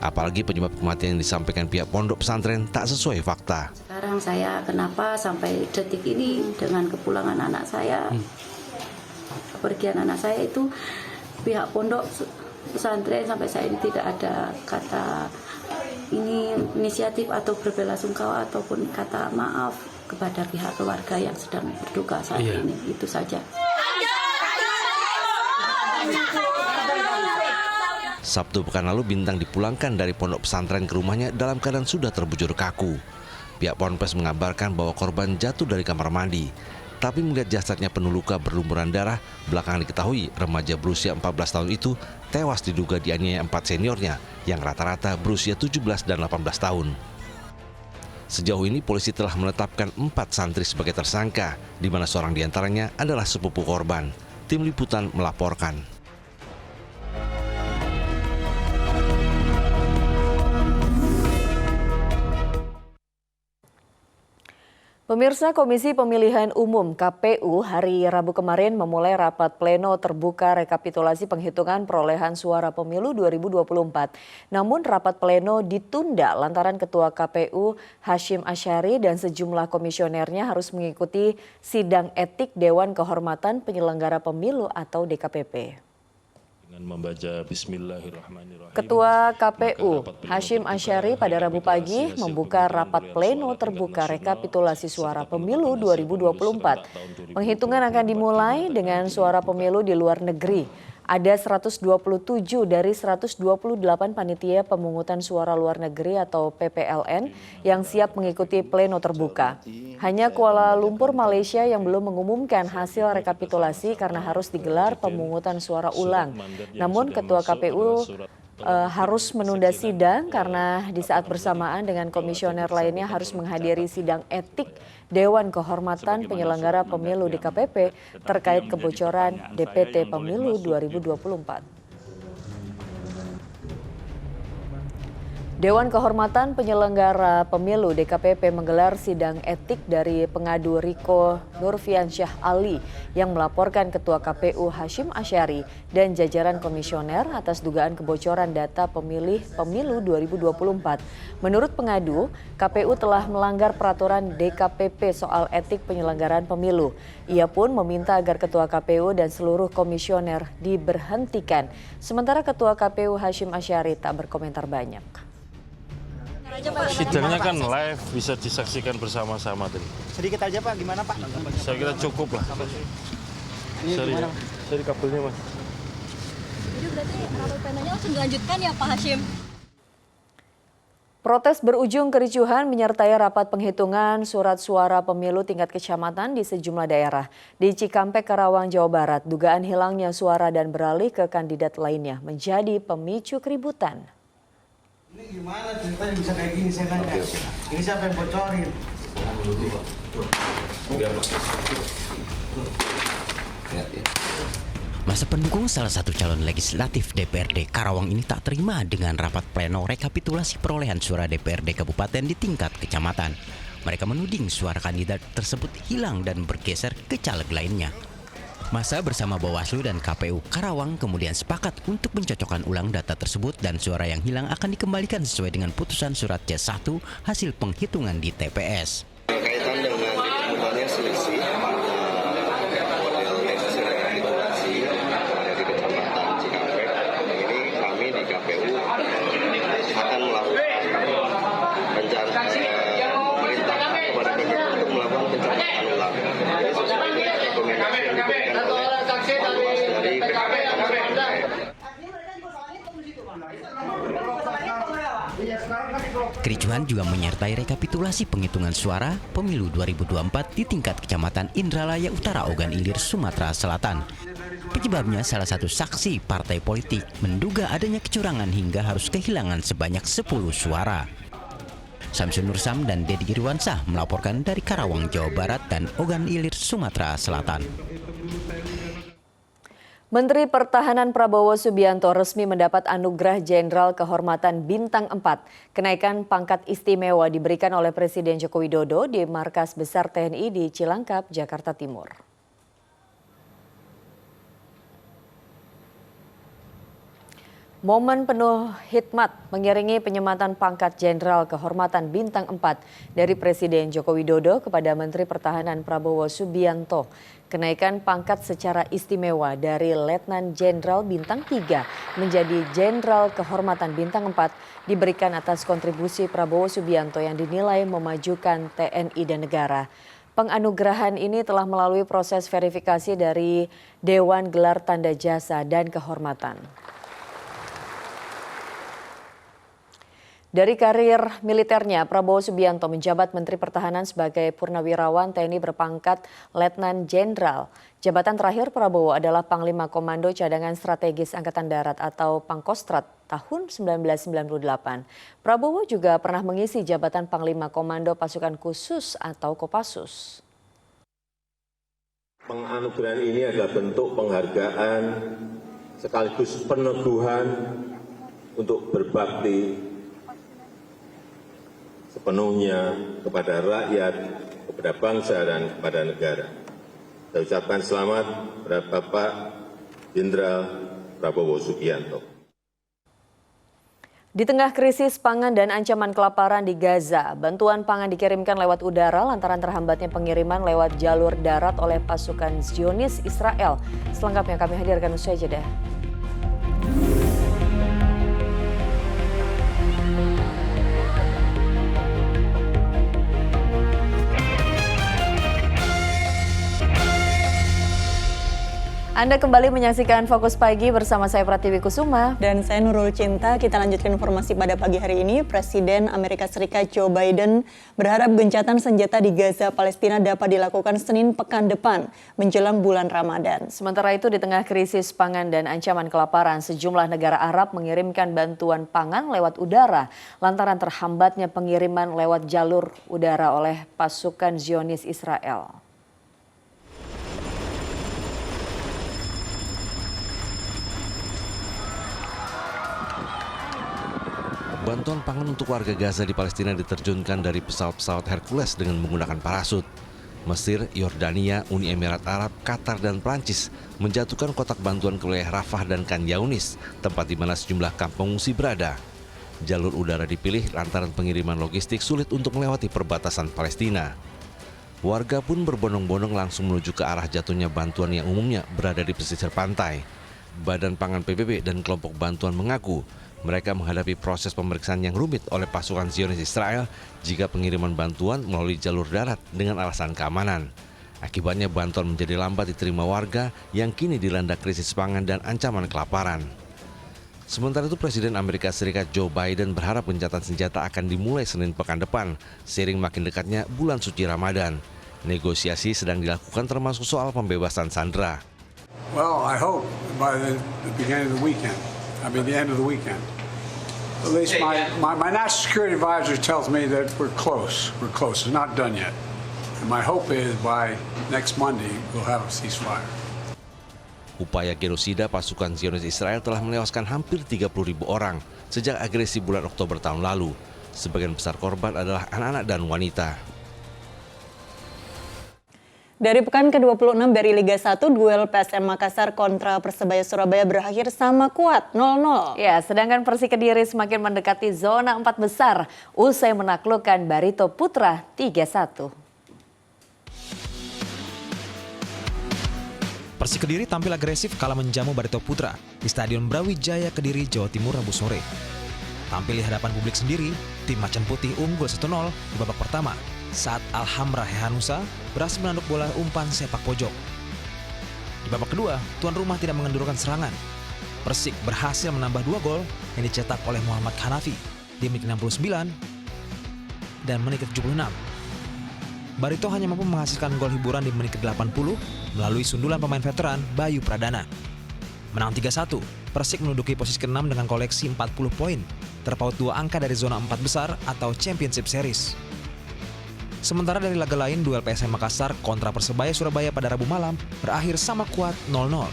Apalagi penyebab kematian yang disampaikan pihak pondok pesantren tak sesuai fakta. Sekarang saya kenapa sampai detik ini dengan kepulangan anak saya, kepergian anak saya itu pihak pondok pesantren sampai saat ini tidak ada kata ini inisiatif atau berbelasungkawa ataupun kata maaf kepada pihak keluarga yang sedang berduka saat ini. Itu saja. Sabtu pekan lalu Bintang dipulangkan dari pondok pesantren ke rumahnya dalam keadaan sudah terbujur kaku. Pihak Ponpes mengabarkan bahwa korban jatuh dari kamar mandi. Tapi melihat jasadnya penuh luka berlumuran darah, belakangan diketahui remaja berusia 14 tahun itu tewas diduga dianiaya 4 seniornya yang rata-rata berusia 17 dan 18 tahun. Sejauh ini polisi telah menetapkan 4 santri sebagai tersangka, di mana seorang diantaranya adalah sepupu korban. Tim Liputan melaporkan. Pemirsa, Komisi Pemilihan Umum KPU hari Rabu kemarin memulai rapat pleno terbuka rekapitulasi penghitungan perolehan suara pemilu 2024. Namun rapat pleno ditunda lantaran Ketua KPU Hashim Asyari dan sejumlah komisionernya harus mengikuti sidang etik Dewan Kehormatan Penyelenggara Pemilu atau DKPP. Membaca Bismillahirrahmanirrahim. Ketua KPU Hashim Asyari pada Rabu pagi membuka rapat pleno terbuka rekapitulasi suara pemilu 2024. Penghitungan akan dimulai dengan suara pemilu di luar negeri. Ada 127 dari 128 panitia pemungutan suara luar negeri atau PPLN yang siap mengikuti pleno terbuka. Hanya Kuala Lumpur, Malaysia yang belum mengumumkan hasil rekapitulasi karena harus digelar pemungutan suara ulang. Namun Ketua KPU harus menunda sidang karena di saat bersamaan dengan komisioner lainnya harus menghadiri sidang etik Dewan Kehormatan Penyelenggara Pemilu DKPP terkait kebocoran DPT Pemilu 2024. Dewan Kehormatan Penyelenggara Pemilu DKPP menggelar sidang etik dari pengadu Riko Nurfiansyah Ali yang melaporkan Ketua KPU Hashim Asyari dan jajaran komisioner atas dugaan kebocoran data pemilih pemilu 2024. Menurut pengadu, KPU telah melanggar peraturan DKPP soal etik penyelenggaraan pemilu. Ia pun meminta agar Ketua KPU dan seluruh komisioner diberhentikan. Sementara Ketua KPU Hashim Asyari tak berkomentar banyak. Sidangnya kan live, bisa disaksikan bersama-sama tadi. Sedikit aja Pak, gimana Pak? Saya kira cukup lah. Sorry kabelnya Mas. Jadi berarti rapat plenonya langsung dilanjutkan ya Pak Hashim? Protes berujung kericuhan menyertai rapat penghitungan surat suara pemilu tingkat kecamatan di sejumlah daerah. Di Cikampek, Karawang, Jawa Barat, dugaan hilangnya suara dan beralih ke kandidat lainnya menjadi pemicu keributan. Ini gimana ceritanya bisa kayak gini saya nanya? Ini siapa yang bocorin? Masa pendukung salah satu calon legislatif DPRD Karawang ini tak terima dengan rapat pleno rekapitulasi perolehan suara DPRD Kabupaten di tingkat kecamatan. Mereka menuding suara kandidat tersebut hilang dan bergeser ke caleg lainnya. Masa bersama Bawaslu dan KPU Karawang kemudian sepakat untuk mencocokkan ulang data tersebut dan suara yang hilang akan dikembalikan sesuai dengan putusan surat C1 hasil penghitungan di TPS. Berkaitan dengan ditemukannya selisih model hasil rekapitulasi dari Kecamatan Cikampek, ini kami di KPU akan melakukan pemerintah kepada PPU untuk melakukan pencatatan ulang. Ini sesuai dengan rekomendasi yang diberikan oleh Panwas dari PPU. Kericuhan juga menyertai rekapitulasi penghitungan suara pemilu 2024 di tingkat Kecamatan Indralaya Utara, Ogan Ilir, Sumatera Selatan. Penyebabnya salah satu saksi partai politik menduga adanya kecurangan hingga harus kehilangan sebanyak 10 suara. Samsun Nursam dan Dedi Irwansah melaporkan dari Karawang, Jawa Barat dan Ogan Ilir, Sumatera Selatan. Menteri Pertahanan Prabowo Subianto resmi mendapat anugerah Jenderal Kehormatan Bintang 4. Kenaikan pangkat istimewa diberikan oleh Presiden Joko Widodo di Markas Besar TNI di Cilangkap, Jakarta Timur. Momen penuh hikmat mengiringi penyematan pangkat Jenderal Kehormatan Bintang 4 dari Presiden Joko Widodo kepada Menteri Pertahanan Prabowo Subianto. Kenaikan pangkat secara istimewa dari Letnan Jenderal Bintang 3 menjadi Jenderal Kehormatan Bintang 4 diberikan atas kontribusi Prabowo Subianto yang dinilai memajukan TNI dan negara. Penganugerahan ini telah melalui proses verifikasi dari Dewan Gelar Tanda Jasa dan Kehormatan. Dari karir militernya, Prabowo Subianto menjabat Menteri Pertahanan sebagai purnawirawan TNI berpangkat Letnan Jenderal. Jabatan terakhir Prabowo adalah Panglima Komando Cadangan Strategis Angkatan Darat atau Pangkostrat tahun 1998. Prabowo juga pernah mengisi jabatan Panglima Komando Pasukan Khusus atau Kopassus. Penganugerahan ini adalah bentuk penghargaan sekaligus peneguhan untuk berbakti sepenuhnya kepada rakyat, kepada bangsa, dan kepada negara. Saya ucapkan selamat kepada Bapak Jenderal Prabowo Subianto. Di tengah krisis pangan dan ancaman kelaparan di Gaza, bantuan pangan dikirimkan lewat udara lantaran terhambatnya pengiriman lewat jalur darat oleh pasukan Zionis Israel. Selengkapnya kami hadirkan usai jeda. Anda kembali menyaksikan Fokus Pagi bersama saya Pratiwi Kusuma. Dan saya Nurul Cinta. Kita lanjutkan informasi pada pagi hari ini. Presiden Amerika Serikat Joe Biden berharap gencatan senjata di Gaza, Palestina dapat dilakukan Senin pekan depan menjelang bulan Ramadan. Sementara itu di tengah krisis pangan dan ancaman kelaparan, sejumlah negara Arab mengirimkan bantuan pangan lewat udara lantaran terhambatnya pengiriman lewat jalur udara oleh pasukan Zionis Israel. Bantuan pangan untuk warga Gaza di Palestina diterjunkan dari pesawat-pesawat Hercules dengan menggunakan parasut. Mesir, Yordania, Uni Emirat Arab, Qatar, dan Prancis menjatuhkan kotak bantuan ke wilayah Rafah dan Khan Younis, tempat di mana sejumlah kamp pengungsi berada. Jalur udara dipilih lantaran pengiriman logistik sulit untuk melewati perbatasan Palestina. Warga pun berbondong-bondong langsung menuju ke arah jatuhnya bantuan yang umumnya berada di pesisir pantai. Badan Pangan PBB dan kelompok bantuan mengaku mereka menghadapi proses pemeriksaan yang rumit oleh pasukan Zionis Israel jika pengiriman bantuan melalui jalur darat dengan alasan keamanan. Akibatnya bantuan menjadi lambat diterima warga yang kini dilanda krisis pangan dan ancaman kelaparan. Sementara itu Presiden Amerika Serikat Joe Biden berharap gencatan senjata akan dimulai Senin pekan depan, seiring makin dekatnya bulan suci Ramadan. Negosiasi sedang dilakukan termasuk soal pembebasan sandera. Well, I hope by the beginning of the weekend. The end of the weekend. At least my national security advisor tells me that we're close. We're close. It's not done yet. And my hope is by next Monday we'll have a ceasefire. Upaya genosida pasukan Zionis Israel telah menewaskan hampir 30.000 orang sejak agresi bulan Oktober tahun lalu. Sebagian besar korban adalah anak-anak dan wanita. Dari pekan ke-26 dari Liga 1, duel PSM Makassar kontra Persebaya Surabaya berakhir sama kuat 0-0. Ya, sedangkan Persik Kediri semakin mendekati zona 4 besar usai menaklukkan Barito Putra 3-1. Persik Kediri tampil agresif kala menjamu Barito Putra di Stadion Brawijaya Kediri, Jawa Timur Rabu sore. Tampil di hadapan publik sendiri, tim Macan Putih unggul 1-0 di babak pertama saat Alhamra Hehanusa berhasil menanduk bola umpan sepak pojok. Di babak kedua, tuan rumah tidak mengendurkan serangan. Persik berhasil menambah 2 gol yang dicetak oleh Muhammad Hanafi di menit 69 dan menit ke-76. Barito hanya mampu menghasilkan gol hiburan di menit ke-80 melalui sundulan pemain veteran Bayu Pradana. Menang 3-1, Persik menduduki posisi ke-6 dengan koleksi 40 poin, terpaut 2 angka dari zona 4 besar atau Championship Series. Sementara dari laga lain, duel PSM Makassar kontra Persebaya Surabaya pada Rabu malam berakhir sama kuat 0-0.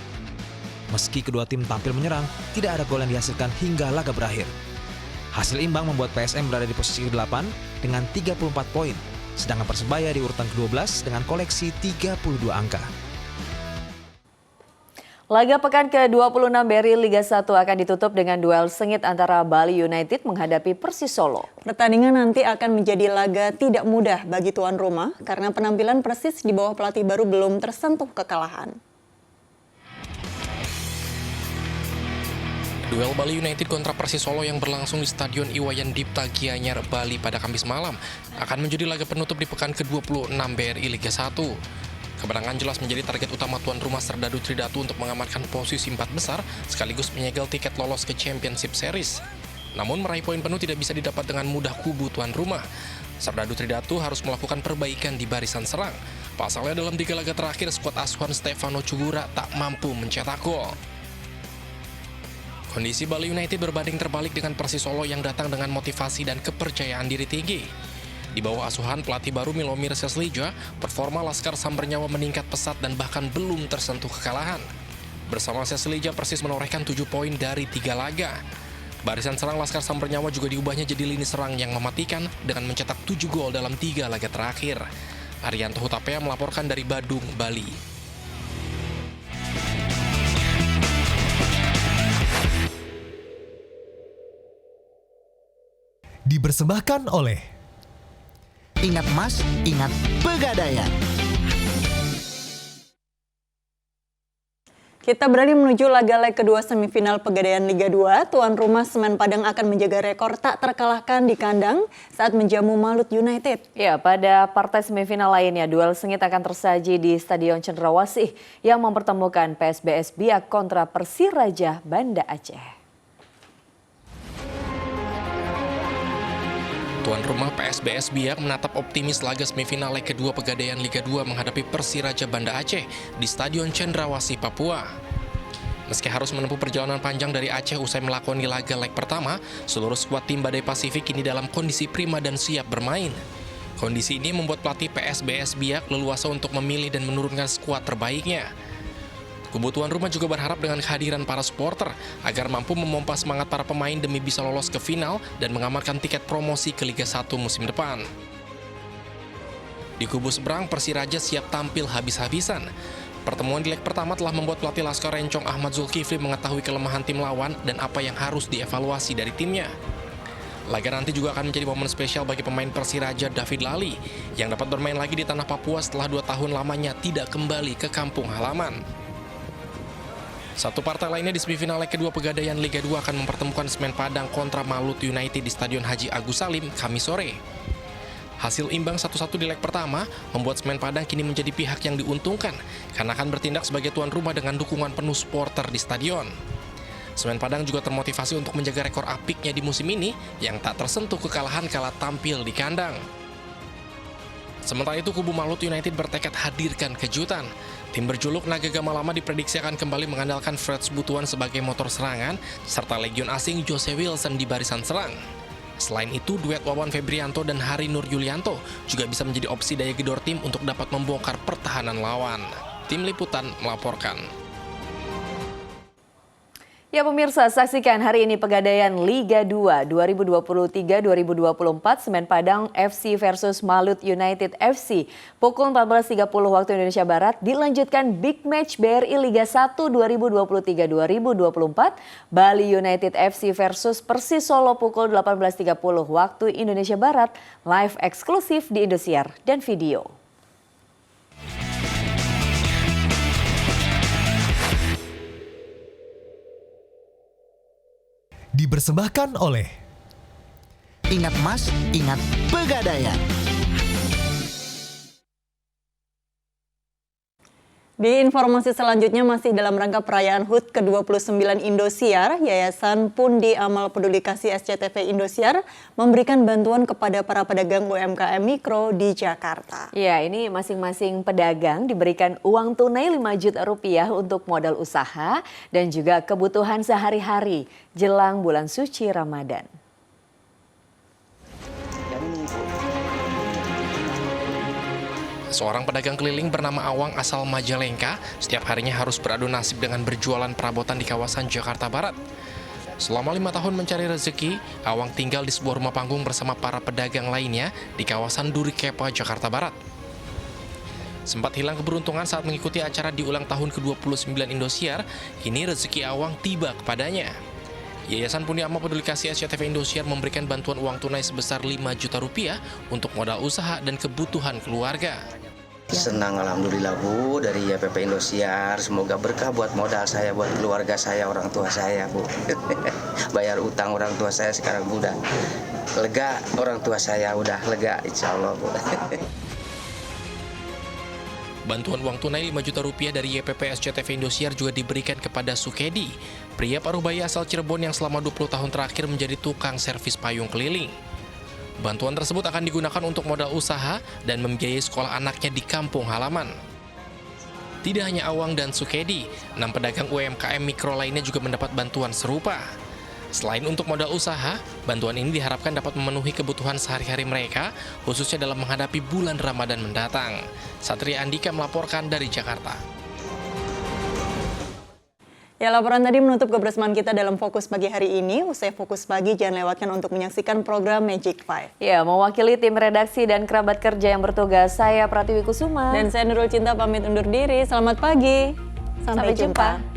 Meski kedua tim tampil menyerang, tidak ada gol yang dihasilkan hingga laga berakhir. Hasil imbang membuat PSM berada di posisi ke-8 dengan 34 poin, sedangkan Persebaya di urutan ke-12 dengan koleksi 32 angka. Laga pekan ke-26 dari Liga 1 akan ditutup dengan duel sengit antara Bali United menghadapi Persis Solo. Pertandingan nanti akan menjadi laga tidak mudah bagi tuan rumah karena penampilan Persis di bawah pelatih baru belum tersentuh kekalahan. Duel Bali United kontra Persis Solo yang berlangsung di Stadion Iwayan Dipta Gianyar, Bali pada Kamis malam akan menjadi laga penutup di pekan ke-26 BRI Liga 1. Kemenangan jelas menjadi target utama tuan rumah Serdadu Tridatu untuk mengamankan posisi 4 besar sekaligus menyegel tiket lolos ke Championship Series. Namun meraih poin penuh tidak bisa didapat dengan mudah kubu tuan rumah. Serdadu Tridatu harus melakukan perbaikan di barisan serang. Pasalnya dalam 3 laga terakhir skuad asuhan Stefano Cugura tak mampu mencetak gol. Kondisi Bali United berbanding terbalik dengan Persis Solo yang datang dengan motivasi dan kepercayaan diri tinggi. Di bawah asuhan pelatih baru Milomir Seslija, performa Laskar Sambernyawa meningkat pesat dan bahkan belum tersentuh kekalahan. Bersama Seslija, Persis menorehkan 7 poin dari 3 laga. Barisan serang Laskar Sambernyawa juga diubahnya jadi lini serang yang mematikan dengan mencetak 7 gol dalam 3 laga terakhir. Arianto Hutapea melaporkan dari Badung, Bali. Dipersembahkan oleh Ingat Mas, ingat Pegadaian. Kita beralih menuju laga leg kedua semifinal Pegadaian Liga 2. Tuan rumah Semen Padang akan menjaga rekor tak terkalahkan di kandang saat menjamu Malut United. Ya, pada partai semifinal lainnya, duel sengit akan tersaji di Stadion Cendrawasih yang mempertemukan PSBS Biak kontra Persiraja Banda Aceh. Tuan rumah PSBS Biak menatap optimis laga semifinal leg kedua Pegadaian Liga 2 menghadapi Persiraja Banda Aceh di Stadion Cendrawasih, Papua. Meski harus menempuh perjalanan panjang dari Aceh usai melakoni laga leg pertama, seluruh skuad tim Badai Pasifik kini dalam kondisi prima dan siap bermain. Kondisi ini membuat pelatih PSBS Biak leluasa untuk memilih dan menurunkan skuad terbaiknya. Kubu tuan rumah juga berharap dengan kehadiran para supporter agar mampu memompa semangat para pemain demi bisa lolos ke final dan mengamankan tiket promosi ke Liga 1 musim depan. Di kubu seberang, Persiraja siap tampil habis-habisan. Pertemuan di leg pertama telah membuat pelatih Laskar Rencong Ahmad Zulkifli mengetahui kelemahan tim lawan dan apa yang harus dievaluasi dari timnya. Laga nanti juga akan menjadi momen spesial bagi pemain Persiraja David Lali yang dapat bermain lagi di tanah Papua setelah 2 tahun lamanya tidak kembali ke kampung halaman. Satu partai lainnya di semifinal leg kedua Pegadaian Liga 2 akan mempertemukan Semen Padang kontra Malut United di Stadion Haji Agus Salim Kamis sore. Hasil imbang 1-1 di leg pertama membuat Semen Padang kini menjadi pihak yang diuntungkan karena akan bertindak sebagai tuan rumah dengan dukungan penuh supporter di stadion. Semen Padang juga termotivasi untuk menjaga rekor apiknya di musim ini yang tak tersentuh kekalahan kala tampil di kandang. Sementara itu, kubu Malut United bertekad hadirkan kejutan. Tim berjuluk Naga Gamalama diprediksi akan kembali mengandalkan Fred Butuan sebagai motor serangan, serta legion asing Jose Wilson di barisan serang. Selain itu, duet Wawan Febrianto dan Hari Nur Yulianto juga bisa menjadi opsi daya gedor tim untuk dapat membongkar pertahanan lawan. Tim Liputan melaporkan. Ya pemirsa, saksikan hari ini Pegadaian Liga 2 2023-2024 Semen Padang FC versus Malut United FC. Pukul 14.30 waktu Indonesia Barat dilanjutkan Big Match BRI Liga 1 2023-2024 Bali United FC versus Persis Solo pukul 18.30 waktu Indonesia Barat. Live eksklusif di Indosiar dan video. Dipersembahkan oleh Ingat Mas, Ingat Pegadaian. Di informasi selanjutnya masih dalam rangka perayaan HUT ke-29 Indosiar, Yayasan Pundi Amal Peduli Kasih SCTV Indosiar memberikan bantuan kepada para pedagang UMKM mikro di Jakarta. Ya, ini masing-masing pedagang diberikan uang tunai 5 juta rupiah untuk modal usaha dan juga kebutuhan sehari-hari jelang bulan suci Ramadan. Seorang pedagang keliling bernama Awang asal Majalengka setiap harinya harus beradu nasib dengan berjualan perabotan di kawasan Jakarta Barat. Selama 5 tahun mencari rezeki, Awang tinggal di sebuah rumah panggung bersama para pedagang lainnya di kawasan Duri Kepa, Jakarta Barat. Sempat hilang keberuntungan saat mengikuti acara di ulang tahun ke-29 Indosiar, kini rezeki Awang tiba kepadanya. Yayasan Pundi Amal Peduli Kasih SCTV Indosiar memberikan bantuan uang tunai sebesar 5 juta rupiah untuk modal usaha dan kebutuhan keluarga. Senang alhamdulillah Bu dari YPP Indosiar, semoga berkah buat modal saya, buat keluarga saya, orang tua saya Bu. Bayar utang orang tua saya sekarang Bu udah lega, orang tua saya udah lega insya Allah Bu. Bantuan uang tunai 5 juta rupiah dari YPP SCTV Indosiar juga diberikan kepada Sukedi, pria paruh baya asal Cirebon yang selama 20 tahun terakhir menjadi tukang servis payung keliling. Bantuan tersebut akan digunakan untuk modal usaha dan membiayai sekolah anaknya di kampung halaman. Tidak hanya Awang dan Sukedi, 6 pedagang UMKM mikro lainnya juga mendapat bantuan serupa. Selain untuk modal usaha, bantuan ini diharapkan dapat memenuhi kebutuhan sehari-hari mereka, khususnya dalam menghadapi bulan Ramadan mendatang. Satria Andika melaporkan dari Jakarta. Ya, laporan tadi menutup kebersamaan kita dalam Fokus Pagi hari ini. Usai Fokus Pagi, jangan lewatkan untuk menyaksikan program Magic 5. Ya, mewakili tim redaksi dan kerabat kerja yang bertugas, saya Pratiwi Kusuma. Dan saya Nurul Cinta pamit undur diri. Selamat pagi. Sampai jumpa.